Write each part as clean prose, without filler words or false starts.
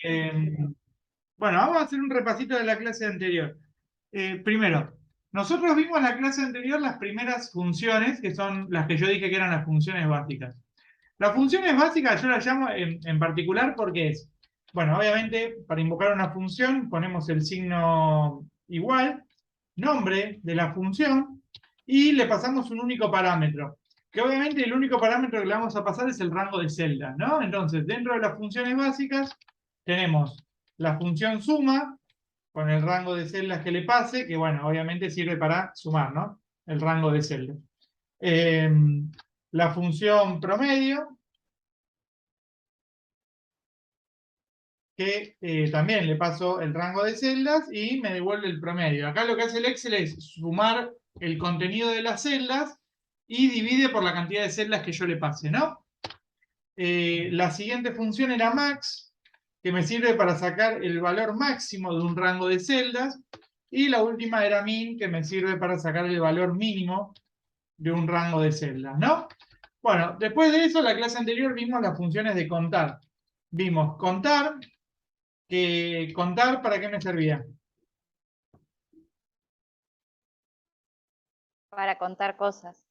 Eh, bueno, vamos a hacer un repasito de la clase anterior. Primero, nosotros vimos en la clase anterior las primeras funciones, que son las que yo dije que eran las funciones básicas. Las funciones básicas yo las llamo en particular porque es, bueno, obviamente para invocar una función ponemos el signo igual, nombre de la función, y le pasamos un único parámetro, que obviamente el único parámetro que le vamos a pasar es el rango de celdas, ¿no? Entonces, dentro de las funciones básicas tenemos la función suma, con el rango de celdas que le pase, que bueno, obviamente sirve para sumar, ¿no? El rango de celdas. Eh, la función promedio, que también le paso el rango de celdas y me devuelve el promedio. Acá lo que hace el Excel es sumar el contenido de las celdas y divide por la cantidad de celdas que yo le pase, ¿no? La siguiente función era max, que me sirve para sacar el valor máximo de un rango de celdas, y la última era min, que me sirve para sacar el valor mínimo de un rango de celdas, ¿no? Bueno, después de eso, la clase anterior vimos las funciones de contar. Vimos contar, que contar, ¿para qué me servía? Para contar cosas.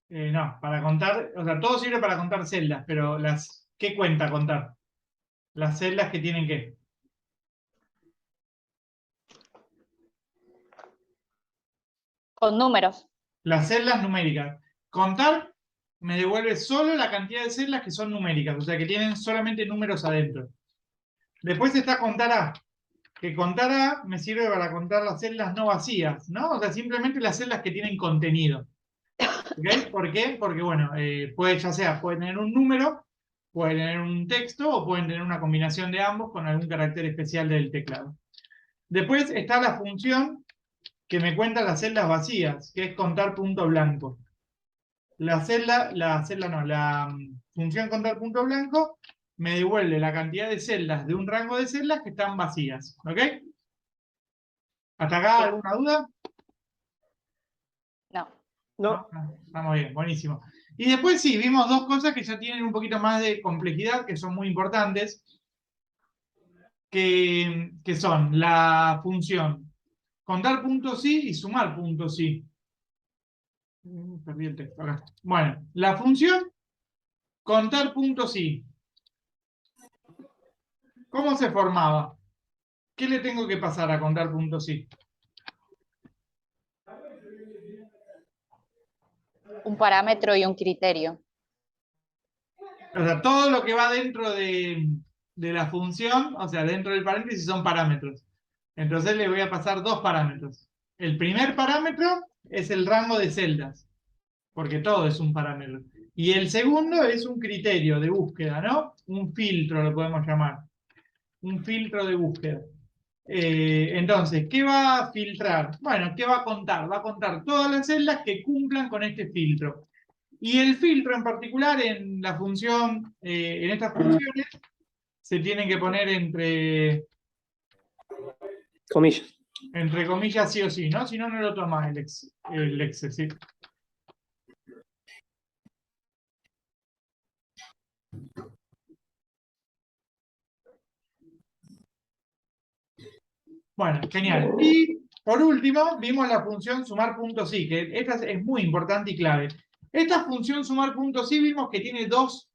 No, para contar, o sea, todo sirve para contar celdas, pero ¿qué cuenta contar? Las celdas que tienen qué. Con números. Las celdas numéricas. Contar me devuelve solo la cantidad de celdas que son numéricas, o sea, que tienen solamente números adentro. Después está contar A, que contar A me sirve para contar las celdas no vacías, ¿no? O sea, simplemente las celdas que tienen contenido. ¿Ok? ¿Por qué? Porque, bueno, puede, ya sea, puede tener un número, puede tener un texto o pueden tener una combinación de ambos con algún carácter especial del teclado. Después está la función que me cuenta las celdas vacías, que es contar punto blanco. La función contar punto blanco me devuelve la cantidad de celdas de un rango de celdas que están vacías. ¿Ok? ¿Hasta acá Sí. alguna duda? No. ¿No? No, Estamos bien, buenísimo. Y después sí, vimos dos cosas que ya tienen un poquito más de complejidad, que son muy importantes, que son la función contar puntos sí y sumar puntos sí. Perdí el texto acá. Bueno, la función contar puntos sí. ¿Cómo se formaba? ¿Qué le tengo que pasar a contar puntos sí? Un parámetro y un criterio. O sea, todo lo que va dentro de la función, o sea, dentro del paréntesis son parámetros. Entonces le voy a pasar dos parámetros. El primer parámetro es el rango de celdas, porque todo es un parámetro. Y el segundo es un criterio de búsqueda, ¿no? Un filtro lo podemos llamar. Un filtro de búsqueda. Entonces, ¿qué va a filtrar? Bueno, ¿qué va a contar? Va a contar todas las celdas que cumplan con este filtro. Y el filtro en particular en la función, en estas funciones, se tienen que poner comillas. entre comillas sí o sí, ¿no? Si no, no lo toma el Excel, ¿sí? Bueno, genial. Y por último, vimos la función sumar puntos sí, que esta es muy importante y clave. Esta función sumar puntos sí vimos que tiene dos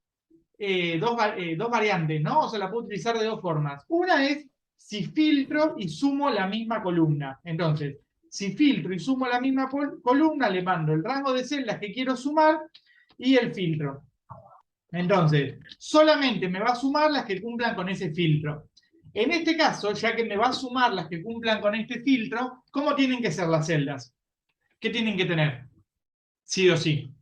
variantes, ¿no? O sea, la puedo utilizar de dos formas. Una es si filtro y sumo la misma columna. Entonces, si filtro y sumo la misma columna, le mando el rango de celdas que quiero sumar y el filtro. Entonces, solamente me va a sumar las que cumplan con ese filtro. En este caso, ya que me va a sumar las que cumplan con este filtro, ¿cómo tienen que ser las celdas? ¿Qué tienen que tener? Sí o sí.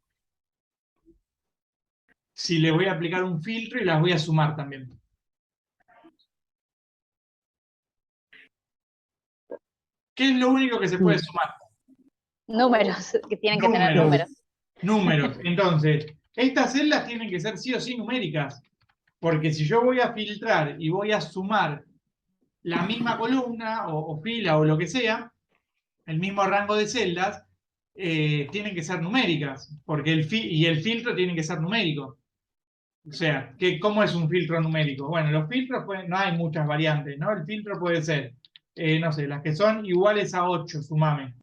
Si le voy a aplicar un filtro y las voy a sumar también. ¿Qué es lo único que se puede sumar? Números, que tienen que tener Números. números. Números. Entonces, estas celdas tienen que ser sí o sí numéricas. Porque si yo voy a filtrar y voy a sumar la misma columna o fila o lo que sea, el mismo rango de celdas, tienen que ser numéricas. Porque el filtro tiene que ser numérico. O sea, ¿cómo es un filtro numérico? Bueno, los filtros no hay muchas variantes, ¿no? El filtro puede ser, no sé, las que son iguales a 8, sumame.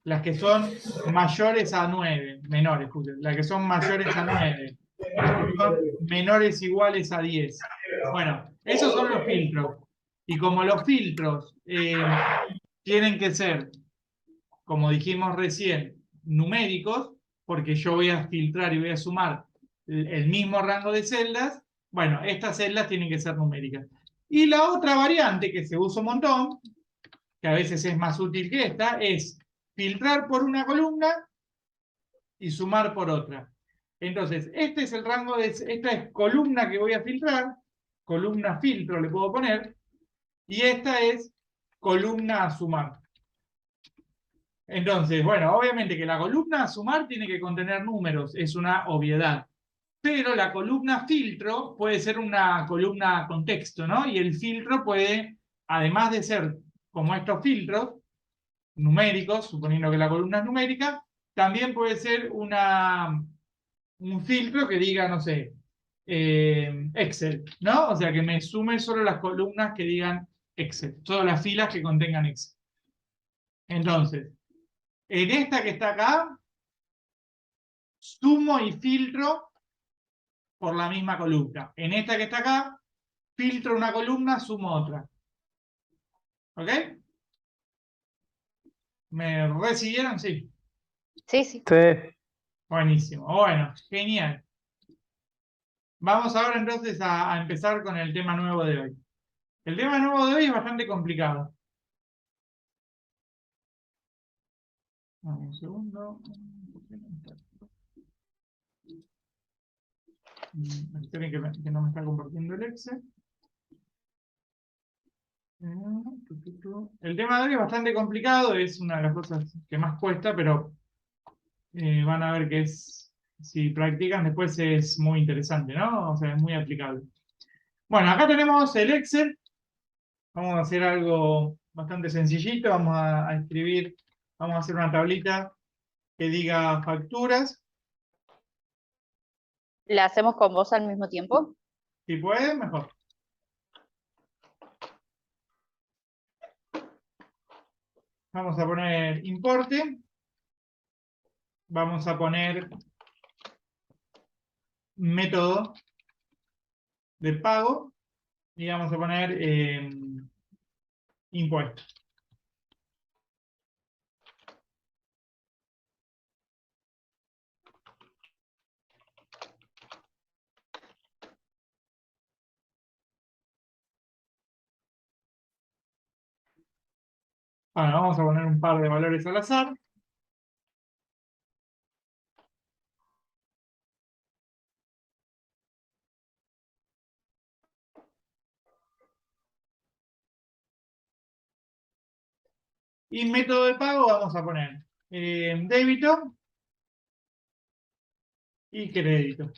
Las que son mayores a 9, menores, las que son mayores a 9, las que son menores iguales a 10. Bueno, esos son los filtros. Y como los filtros tienen que ser, como dijimos recién, numéricos, porque yo voy a filtrar y voy a sumar el mismo rango de celdas, bueno, estas celdas tienen que ser numéricas. Y la otra variante que se usa un montón, que a veces es más útil que esta, es filtrar por una columna y sumar por otra. Entonces, este es el rango esta es columna que voy a filtrar, columna filtro le puedo poner, y esta es columna a sumar. Entonces, bueno, obviamente que la columna a sumar tiene que contener números, es una obviedad. Pero la columna filtro puede ser una columna contexto, ¿no? Y el filtro puede, además de ser como estos filtros numéricos, suponiendo que la columna es numérica, también puede ser un filtro que diga, no sé, Excel, ¿no? O sea, que me sume solo las columnas que digan Excel, todas las filas que contengan Excel. Entonces, en esta que está acá, sumo y filtro por la misma columna. En esta que está acá, filtro una columna, sumo otra. ¿Ok? ¿Me recibieron? Sí. Sí, sí. Sí. Buenísimo. Bueno, genial. Vamos ahora entonces a empezar con el tema nuevo de hoy. El tema nuevo de hoy es bastante complicado. Un segundo. Esperen que no me está compartiendo el Excel. El tema de hoy es bastante complicado, es una de las cosas que más cuesta, pero van a ver que si practican después es muy interesante, ¿no? O sea, es muy aplicable. Bueno, acá tenemos el Excel. Vamos a hacer algo bastante sencillito. Vamos a escribir, vamos a hacer una tablita que diga facturas. ¿La hacemos con vos al mismo tiempo? Si puede, mejor. Vamos a poner importe. Vamos a poner método de pago y vamos a poner impuesto. Bueno, vamos a poner un par de valores al azar. Y método de pago vamos a poner débito y crédito.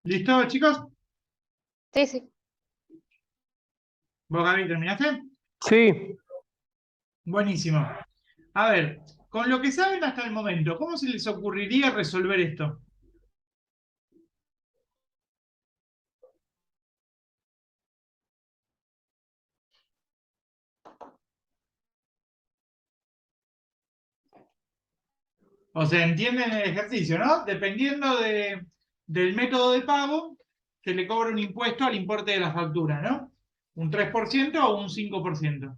¿Listo, chicos? Sí, sí. ¿Vos, Gaby, terminaste? Sí, Buenísimo. A ver, con lo que saben hasta el momento, ¿cómo se les ocurriría resolver esto? O sea, entienden el ejercicio, ¿no? Dependiendo del método de pago, se le cobra un impuesto al importe de la factura, ¿no? ¿Un 3% o un 5%?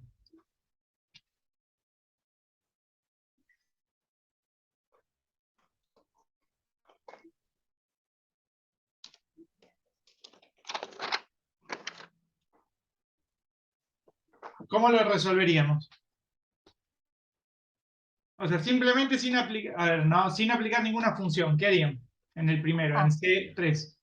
¿Cómo lo resolveríamos? O sea, simplemente sin aplicar, a ver, no, sin aplicar ninguna función. ¿Qué harían en el primero, en Ah, C3?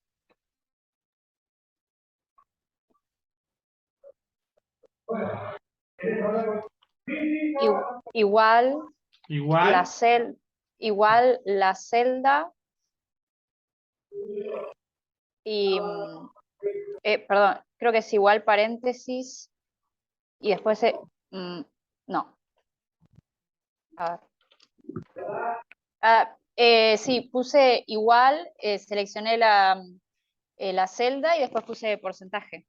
igual la Igual, igual la celda y, perdón, creo que es igual paréntesis y después, no, a ver. Sí, puse igual, seleccioné la celda y después puse porcentaje.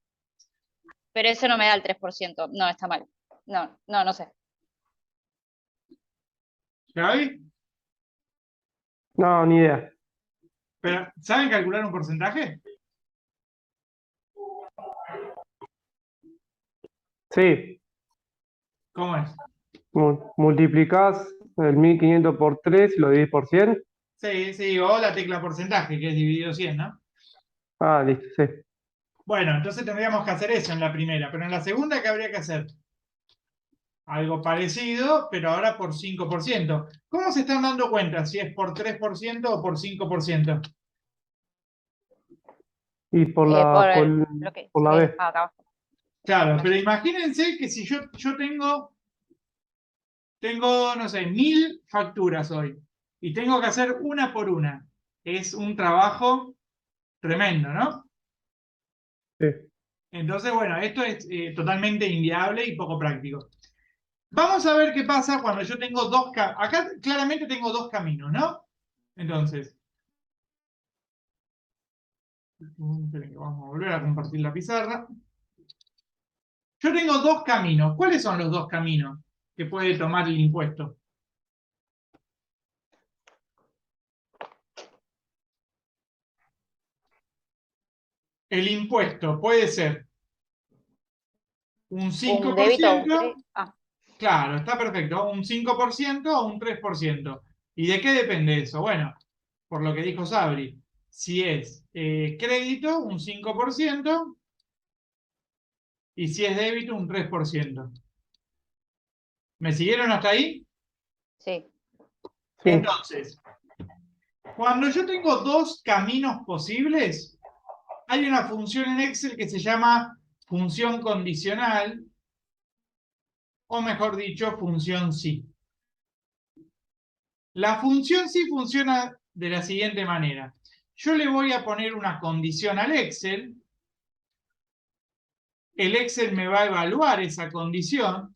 Pero eso no me da el 3%. No, está mal. No sé. Gaby, no, ni idea. pero ¿saben calcular un porcentaje? Sí, ¿Cómo es? multiplicás el 1500 por 3 y lo dividís por 100. Sí, sí, o la tecla porcentaje, que es dividido 100, ¿no? Ah, listo, sí. Bueno, entonces tendríamos que hacer eso en la primera, pero en la segunda, ¿qué habría que hacer? Algo parecido, pero ahora por 5%. ¿Cómo se están dando cuenta si es por 3% o por 5%? Y por la, Por col- lo que por se la ve B. acá abajo. Claro, pero Bueno, imagínense que si yo tengo, no sé, 1000 facturas hoy y tengo que hacer una por una. Es un trabajo tremendo, ¿no? Sí. Entonces, bueno, esto es totalmente inviable y poco práctico. Vamos a ver qué pasa cuando yo tengo dos caminos. Acá claramente tengo dos caminos, ¿no? Entonces, esperen que vamos a volver a compartir la pizarra. Yo tengo dos caminos. ¿Cuáles son los dos caminos que puede tomar el impuesto? El impuesto puede ser un cinco un por débito o un ciento, crédito. Ah, claro, está perfecto, un 5% o un 3%. ¿Y de qué depende eso? Bueno, por lo que dijo Sabri, si es crédito, un 5%, y si es débito, un 3%. ¿Me siguieron hasta ahí? sí. Sí, Entonces, cuando yo tengo dos caminos posibles, hay una función en Excel que se llama función condicional, o mejor dicho, función sí. La función sí funciona de la siguiente manera. Yo le voy a poner una condición al Excel, el Excel me va a evaluar esa condición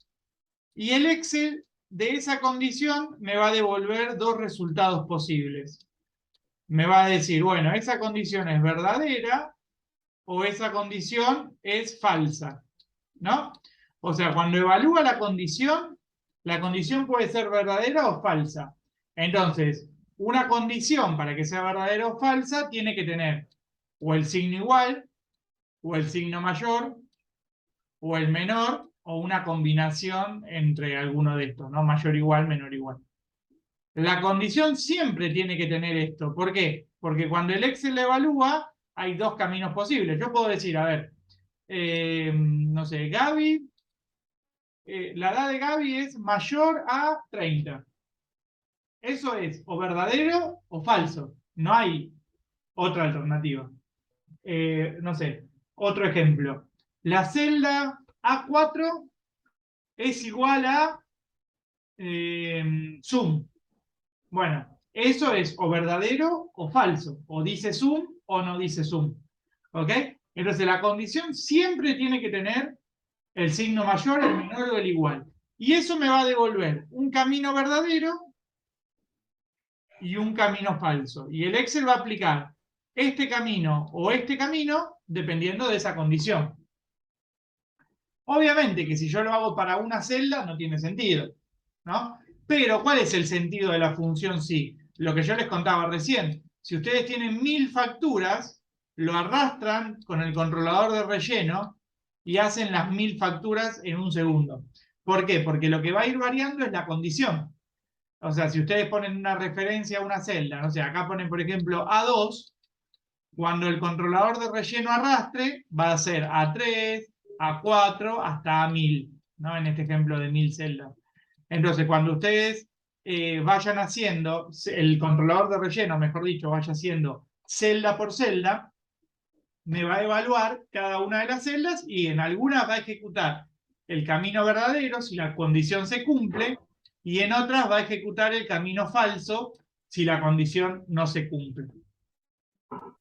y el Excel de esa condición me va a devolver dos resultados posibles. Me va a decir, bueno, esa condición es verdadera o esa condición es falsa, ¿no? O sea, cuando evalúa la condición puede ser verdadera o falsa. Entonces, una condición para que sea verdadera o falsa tiene que tener o el signo igual, o el signo mayor, o el menor, o una combinación entre alguno de estos, ¿no? Mayor igual, menor igual. La condición siempre tiene que tener esto. ¿Por qué? Porque cuando el Excel la evalúa, hay dos caminos posibles. Yo puedo decir, a ver, no sé, Gaby, la edad de Gaby es mayor a 30. Eso es o verdadero o falso. No hay otra alternativa. No sé, otro ejemplo. La celda A4 es igual a Zoom. Bueno, eso es o verdadero o falso. O dice Zoom o no dice sum. ¿Ok? Entonces la condición siempre tiene que tener el signo mayor, el menor o el igual. Y eso me va a devolver un camino verdadero y un camino falso. Y el Excel va a aplicar este camino o este camino dependiendo de esa condición. Obviamente que si yo lo hago para una celda no tiene sentido, ¿no? Pero ¿cuál es el sentido de la función sí? Lo que yo les contaba recién. Si ustedes tienen 1000 facturas, lo arrastran con el controlador de relleno y hacen las 1000 facturas en un segundo. ¿Por qué? Porque lo que va a ir variando es la condición. O sea, si ustedes ponen una referencia a una celda, no sé, acá ponen por ejemplo A2, cuando el controlador de relleno arrastre, va a ser A3, A4 hasta A1000, ¿no? En este ejemplo de 1000 celdas. Entonces, cuando ustedes vayan haciendo, el controlador de relleno, mejor dicho, vaya haciendo celda por celda, me va a evaluar cada una de las celdas y en algunas va a ejecutar el camino verdadero si la condición se cumple y en otras va a ejecutar el camino falso si la condición no se cumple.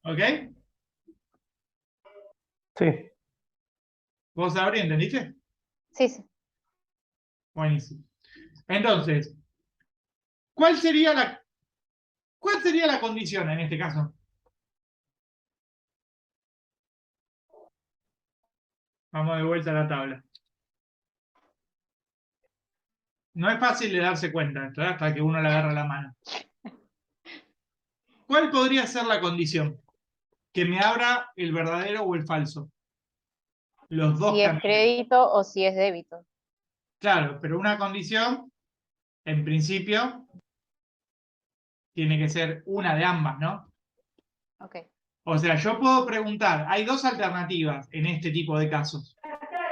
¿Ok? Sí. ¿Vos Sabri, entendiste? Sí, sí. Buenísimo. Entonces, ¿cuál sería la condición en este caso? Vamos de vuelta a la tabla. No es fácil de darse cuenta, ¿verdad? Hasta que uno le agarra la mano. ¿Cuál podría ser la condición? Que me abra el verdadero o el falso. Los dos Si es caminos. crédito o si es débito. Claro, pero una condición, en principio, tiene que ser una de ambas, ¿no? Ok. O sea, yo puedo preguntar, hay dos alternativas en este tipo de casos.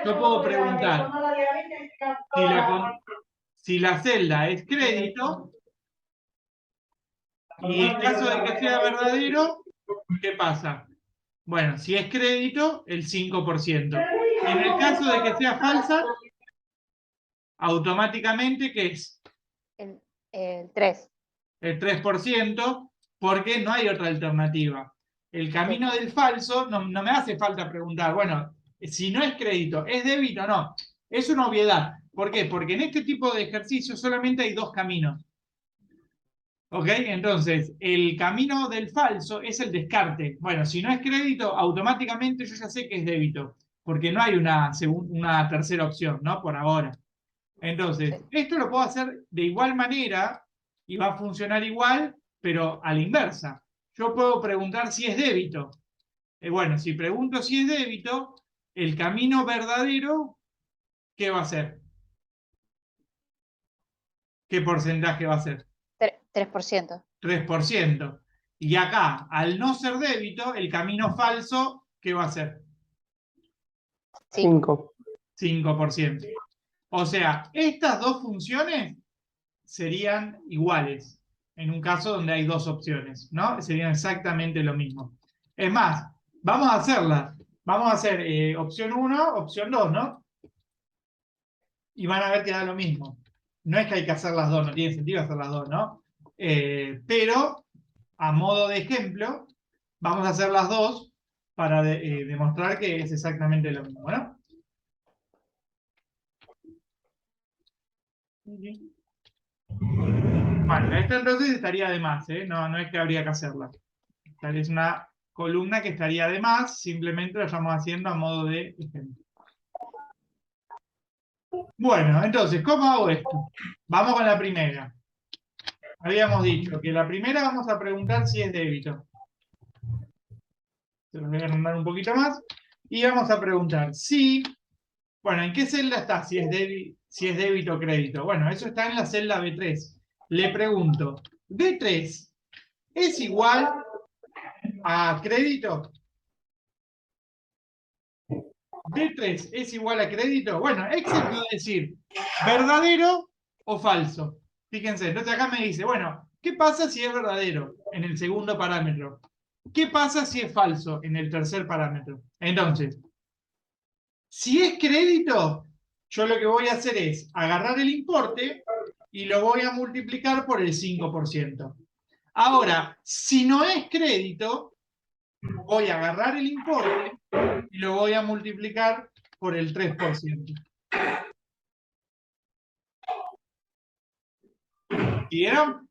Yo puedo preguntar si la celda es crédito y en caso de que sea verdadero, ¿qué pasa? Bueno, si es crédito, el 5%. En el caso de que sea falsa, automáticamente, ¿qué es? El 3. El 3%, porque no hay otra alternativa. El camino del falso, no me hace falta preguntar, bueno, si no es crédito, ¿es débito o no? Es una obviedad. ¿Por qué? Porque en este tipo de ejercicios solamente hay dos caminos. ¿Ok? Entonces, el camino del falso es el descarte. Bueno, si no es crédito, automáticamente yo ya sé que es débito, porque no hay una tercera opción, ¿no? Por ahora. Entonces, Sí. esto lo puedo hacer de igual manera y va a funcionar igual, pero a la inversa. Yo puedo preguntar si es débito. Bueno, si pregunto si es débito, el camino verdadero, ¿qué va a ser? ¿Qué porcentaje va a ser? 3%. 3%. Y acá, al no ser débito, el camino falso, ¿qué va a ser? 5. 5%. O sea, estas dos funciones serían iguales en un caso donde hay dos opciones, ¿no? Serían exactamente lo mismo. Es más, vamos a hacerlas. Vamos a hacer opción 1, opción 2, ¿no? Y van a ver que da lo mismo. No es que hay que hacer las dos, no tiene sentido hacer las dos, ¿no? Pero, a modo de ejemplo, vamos a hacer las dos para demostrar que es exactamente lo mismo, ¿no? Bueno, esto entonces estaría de más, ¿eh? No es que habría que hacerla. Esta es una columna que estaría de más, simplemente lo estamos haciendo a modo de ejemplo. Bueno, entonces, ¿cómo hago esto? Vamos con la primera. Habíamos dicho que la primera vamos a preguntar si es débito. Se los voy a nombrar un poquito más. Y vamos a preguntar si, bueno, ¿en qué celda está? Si es débito o crédito. Bueno, eso está en la celda B3. Le pregunto, ¿B3 es igual a crédito? ¿B3 es igual a crédito? Bueno, Excel va a decir verdadero o falso. Fíjense, entonces acá me dice, bueno, ¿qué pasa si es verdadero en el segundo parámetro? ¿Qué pasa si es falso en el tercer parámetro? Entonces, si es crédito, yo lo que voy a hacer es agarrar el importe y lo voy a multiplicar por el 5%. Ahora, si no es crédito, voy a agarrar el importe y lo voy a multiplicar por el 3%. ¿Vieron?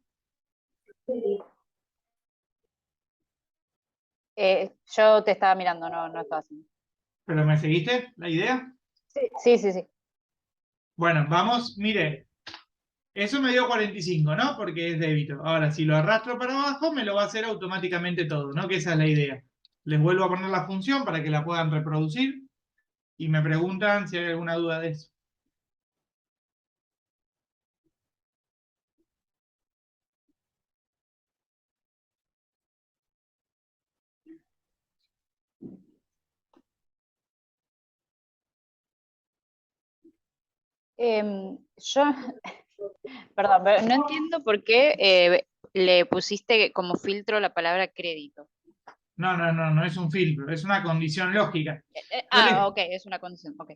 Yo te estaba mirando, no estaba haciendo. ¿Pero me seguiste la idea? Sí. Bueno, vamos, mire, eso me dio 45, ¿no? Porque es débito. Ahora, si lo arrastro para abajo, me lo va a hacer automáticamente todo, ¿no? Que esa es la idea. Les vuelvo a poner la función para que la puedan reproducir y me preguntan si hay alguna duda de eso. Yo, perdón, pero no entiendo por qué le pusiste como filtro la palabra crédito. No es un filtro, es una condición lógica. Yo le, Ok, es una condición, ok.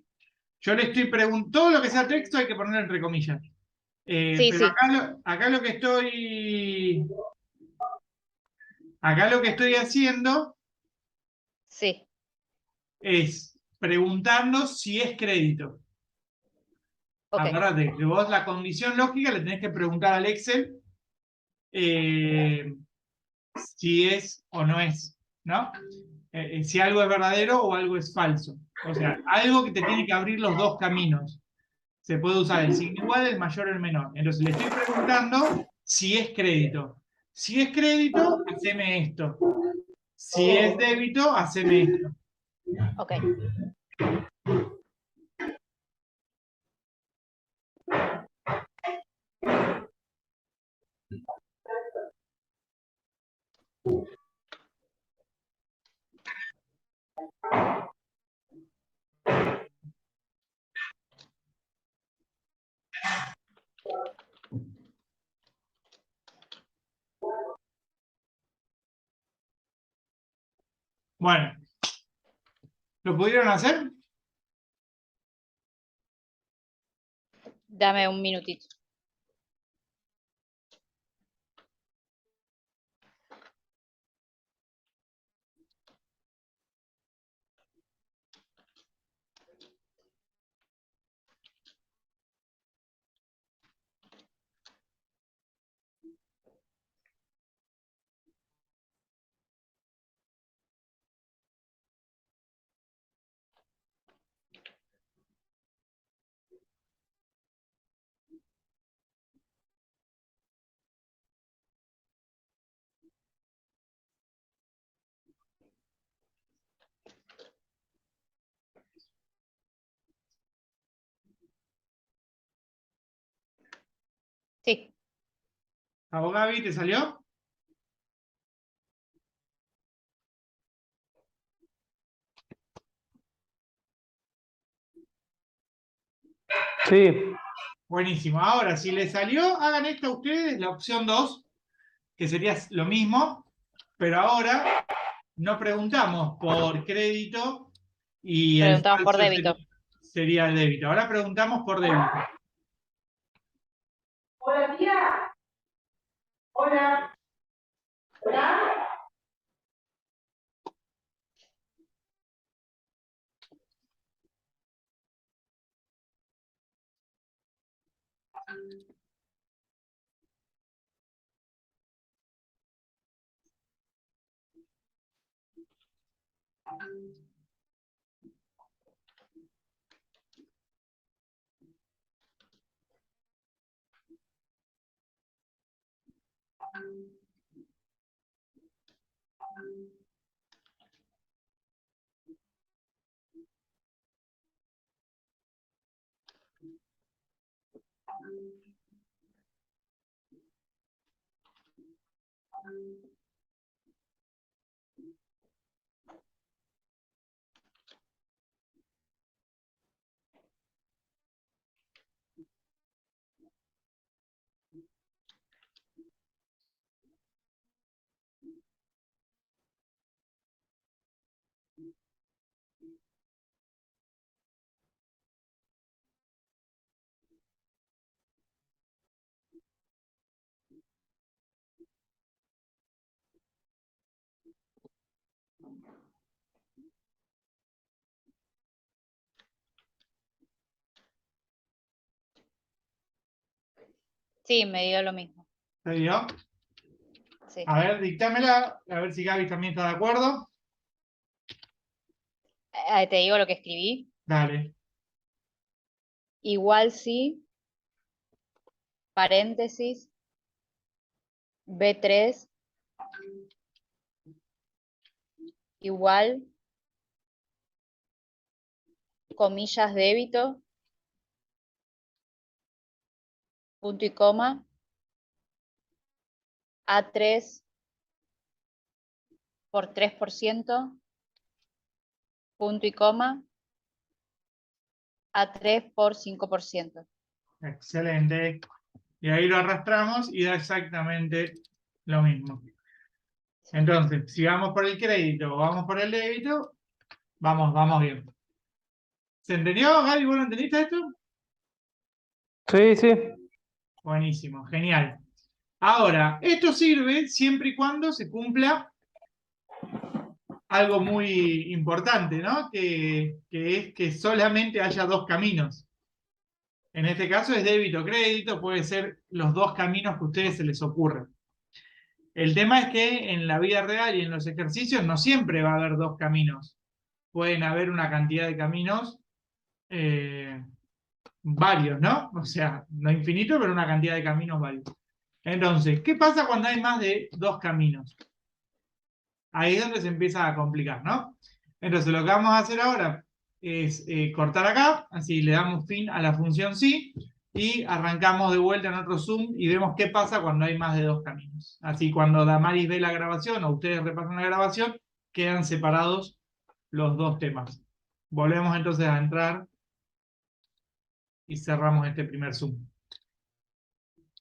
yo le estoy preguntando, todo lo que sea texto hay que ponerlo entre comillas. Pero Sí, acá lo que estoy haciendo sí, es preguntando si es crédito. ok. Acordate que vos la condición lógica le tenés que preguntar al Excel si es o no es, ¿no? Si algo es verdadero o algo es falso. O sea, algo que te tiene que abrir los dos caminos. Se puede usar el signo igual, el mayor o el menor. Entonces le estoy preguntando si es crédito. Si es crédito, haceme esto. Si es débito, haceme esto. Ok. Bueno, ¿lo pudieron hacer? Dame un minutito. Sí, ¿A vos, Gaby, te salió? Sí, Buenísimo. Ahora, si les salió, hagan esto a ustedes, la opción 2, que sería lo mismo, pero ahora no preguntamos por crédito y el preguntamos por falso débito. sería el débito. Ahora preguntamos por débito. Hola, tía. Hola. Hola. Sí, me dio lo mismo. ¿Te dio? Sí. A ver, dictámela, a ver si Gaby también está de acuerdo. Te digo lo que escribí. Dale. Igual sí, paréntesis, B3, igual, comillas débito, punto y coma, A3 por 3%, punto y coma, A3 por 5%. Excelente. Y ahí lo arrastramos y da exactamente lo mismo. Entonces, si vamos por el crédito o vamos por el débito, vamos bien. ¿Se entendió, Gaby? ¿Vos lo entendiste esto? Sí, sí. Buenísimo, genial. Ahora, esto sirve siempre y cuando se cumpla algo muy importante, ¿no? Que es que solamente haya dos caminos. En este caso es débito-crédito, puede ser los dos caminos que a ustedes se les ocurran. El tema es que en la vida real y en los ejercicios no siempre va a haber dos caminos. Pueden haber una cantidad de caminos varios, ¿no? O sea, no infinito, pero una cantidad de caminos varios. Entonces, ¿qué pasa cuando hay más de dos caminos? Ahí es donde se empieza a complicar, ¿no? Entonces, lo que vamos a hacer ahora es cortar acá, así le damos fin a la función sí, y arrancamos de vuelta en otro Zoom y vemos qué pasa cuando hay más de dos caminos. Así, cuando Damaris ve la grabación o ustedes repasan la grabación, quedan separados los dos temas. Volvemos entonces a entrar y cerramos este primer Zoom.